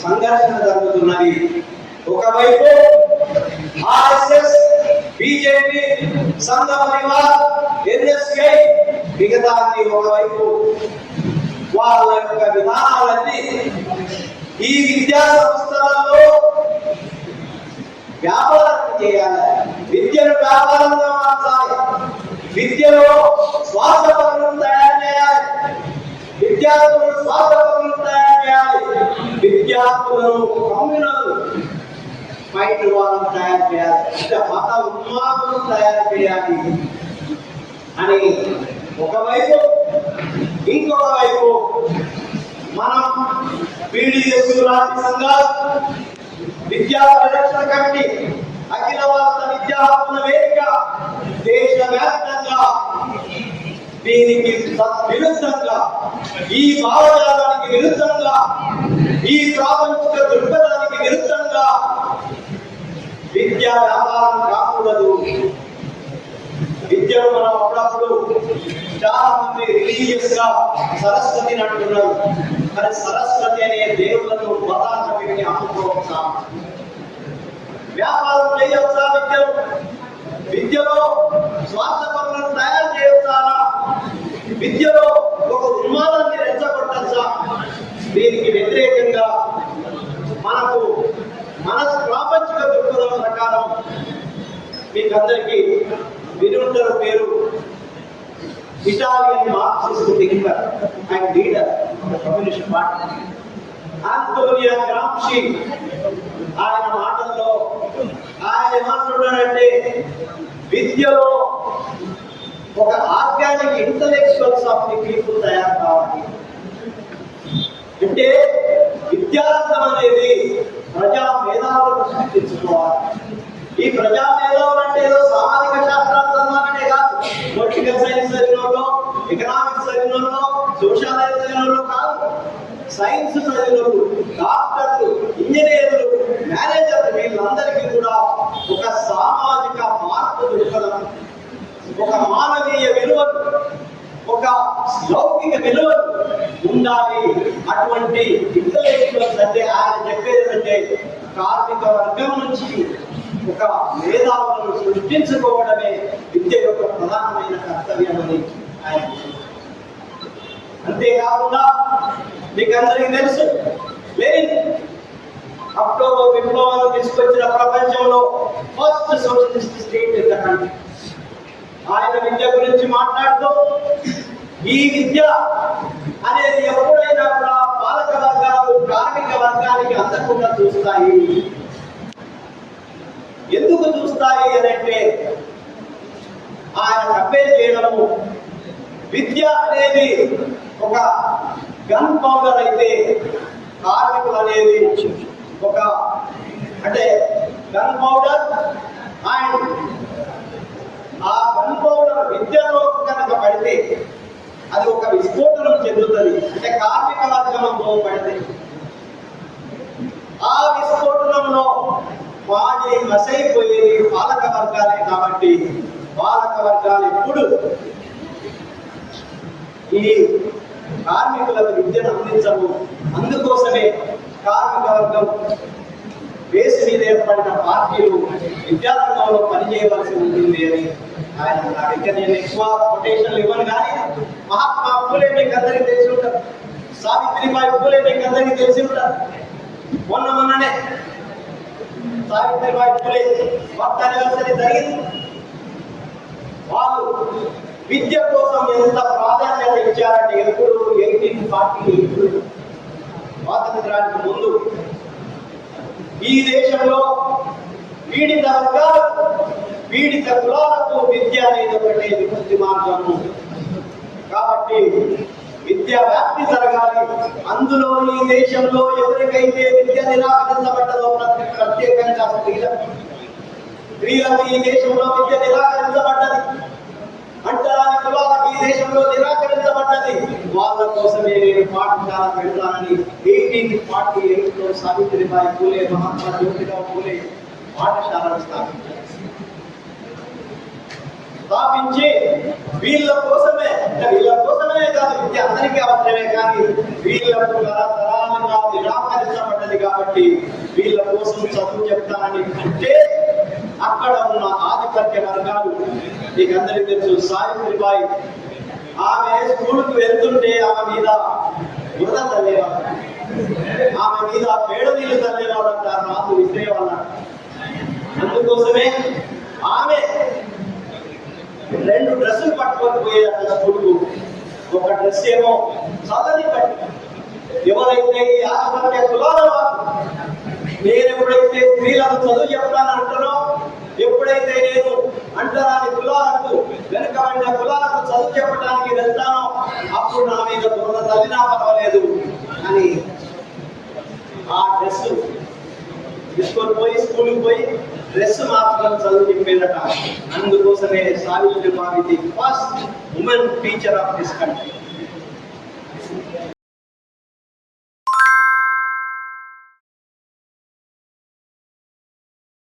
సంఘర్షణ జరుగుతున్నది. ఒకవైపు ఆర్ఎస్ఎస్, బీజేపీ, సంఘ పరివార్, ఎన్ఎస్కే, మిగతా ఒకవైపు వాళ్ళ యొక్క విధానాలన్నీ ఈ విద్యా సంస్థలలో వ్యాపారం చేయాలి, విద్యను వ్యాపారంగా మార్చాలి, విద్యలో స్వార్థపరులను తయారు చేయాలి, విద్యార్థులను స్వార్థపరులను తయారు చేయాలి, విద్యార్థులను కమ్యూనల్ మైండ్ వాళ్ళను తయారు చేయాలి, మత ఉన్మాదులను తయారు చేయాలి అని ఒకవైపు, ఇంకొక వైపు మనం పీడిఎస్ లాంటి సంఘాలు, విద్యా పరిరక్షణ కమిటీ, అఖిల భారత విద్యా హక్కుల వేదిక దేశవ్యాప్తంగా దీనికి విరుద్ధంగా, ఈ భావజాలానికి విరుద్ధంగా, ఈ ప్రాపంచిక దృక్పథానికి విరుద్ధంగా విద్యా వ్యాపారం కాకూడదు. విద్యను మనం అప్పుడప్పుడు చాలా మంది రిలీజియస్ గా సరస్వతిని అంటున్నారు. కానీ సరస్వతి అనే దేవులను ప్రధాన వ్యక్తి అమ్ముకోవచ్చా? వ్యాపారం చేయవచ్చా? విద్యలో స్వార్థపరులను తయారు చేయవచ్చా? విద్యలో ఒక ఉన్మాదాన్ని రెచ్చగొట్టచ్చా? దీనికి వ్యతిరేకంగా మన ప్రాపంచిక దృక్పథం ప్రకారం మీకందరికీ వినుంటారు పేరు Italian Marxist thinker and leader communist party Antonio Gramsci. ఆయన మాటల్లో ఆయన ఏమంటున్నాడంటే, విద్యలో ఒక organic intellectuals of the people తయారు కావాలి. అంటే విద్యారంగం అనేది ప్రజా మేధావులను సృష్టించుకోవాలి. ఈ ప్రజా మేధావులు అంటే ఏదో సామాజిక శాస్త్రాలు చదవాలనే కాదు, పొలిటికల్ సైన్స్ చదివినోళ్ళు, ఎకనామిక్స్ చదివినోళ్ళు, సోషాలజీ చదివినోళ్ళు కాదు, సైన్స్ చదివినోళ్ళు, డాక్టర్లు, ఇంజనీర్లు, మేనేజర్లు, వీళ్ళందరికీ కూడా ఒక సామాజిక మార్పు దృక్పథం, ఒక మానవీయ విలువలు, ఒక లౌకిక విలువలు ఉండాలి. అటువంటి ఇంటలెక్చువల్స్ అంటే ఆయన చెప్పేది అంటే కార్మిక వర్గం నుంచి ఒక మేధావులను సృష్టించుకోవడమే విద్య యొక్క ప్రధానమైన కర్తవ్యం అని ఆయన. అంతేకాకుండా మీకు అందరికీ తెలుసు, లెనిన్ అక్టోబర్ విప్లవాన్ని తీసుకొచ్చిన ప్రపంచంలో first socialist state in the country. ఆయన విద్య గురించి మాట్లాడుతూ, ఈ విద్య అనేది ఎప్పుడైనా కూడా పాలక వర్గాలు కార్మిక వర్గానికి అందకుండా చూస్తాయి. ఎందుకు చూస్తాయి అని అంటే, ఆయన కంపేర్ చేయడము, విద్య అనేది ఒక గన్ పౌడర్ అయితే కార్మికులు అనేది ఒక అంటే గన్ పౌడర్, అండ్ ఆ గన్ పౌడర్ విద్యలో కనుక పడితే అది ఒక విస్ఫోటనం చెందుతుంది. అంటే కార్మిక వర్గంలో పడితే ఆ విస్ఫోటనంలో వాడి మసైపోయేది పాలక వర్గాలే. కాబట్టి పాలక వర్గాలు ఎప్పుడు ఈ కార్మికులకు విద్యను అందించవు. అందుకోసమే కార్మిక వర్గం బేస్ మీద ఏర్పడిన పార్టీలు విద్యారంగంలో పనిచేయవలసి ఉంటుంది అని ఆయన అడిగితే, నేను ఎక్కువ కొటేషన్లు ఇవ్వను, కానీ మహాత్మా పూలే మీకు అందరికీ తెలిసి ఉంటారు, సావిత్రిబాయి పూలే మీకు అందరికీ తెలిసి ఉంటారు. మొన్ననే సావిత్రిబాయి పూలే బర్త్ యానివర్సరీ జరిగింది. వాళ్ళు విద్య కోసం ఎంత ప్రాధాన్యత ఇచ్చారంటే, ఎప్పుడు 1848 స్వాతంత్రానికి ముందు ఈ దేశంలో పీడిత వర్గాలకు, పీడిత కులాలకు విద్య అనేది ఒకటే విముక్తి మార్గము. కాబట్టి విద్యా వ్యాప్తి జరగాలి. అందులో ఈ దేశంలో ఎవరికైతే విద్య నిరాకరించబడ్డదో, ప్రత్యేకంగా స్త్రీలకు ఈ దేశంలో విద్య నిరాకరించబడ్డది, అంటరాని కులాలకు ఈ దేశంలో నిరాకరించబడ్డది, వాళ్ళ కోసమే నేను పాఠశాల పెడతానని 1848లో సావిత్రిబాయి పూలే, మహాత్మా జ్యోతిరావు పూలే పాఠశాలను స్థాపించి వీళ్ళ కోసమే కాదు, విద్య అందరికీ అవసరమే, కానీ వీళ్ళకు తరతరాలుగా నిరాకరించబడ్డది కాబట్టి కాబట్టి వీళ్ళ కోసం చదువు చెప్తానని అంటే అక్కడ ఉన్న ఆధిపత్య వర్గాలు మీకు అందరికీ తెలుసు. సావిత్రిబాయి ఆమె స్కూల్కి వెళ్తుంటే ఆమె మీద బురద తల్లేవాళ్ళు, ఆమె మీద పేడ నీళ్ళు తల్లేవాళ్ళంట, రాళ్ళు విసిరేవాళ్ళంట. అందుకోసమే ఆమె 2 డ్రెస్సులు పట్టుకొని పోయేదట స్కూల్కు. ఒక డ్రెస్ ఏమో చల్లని పట్టి, ఎవరైతే ఈ ఆధిపత్య కులాల వారు నేను ఎప్పుడైతే స్త్రీలకు చదువు చెప్తానంటానో, ఎప్పుడైతే నేను అంటరాని కులాలకు వెనుకబడిన కులాలకు చదువు చెప్పడానికి వెళ్తానో అప్పుడు నా మీద బురద తల్లినా పర్వాలేదు అని ఆ డ్రెస్ తీసుకొని పోయి స్కూల్కి పోయి డ్రెస్ మార్చుకొని చదువు చెప్పేదట. అందుకోసమే Savitribai the first women teacher of this country.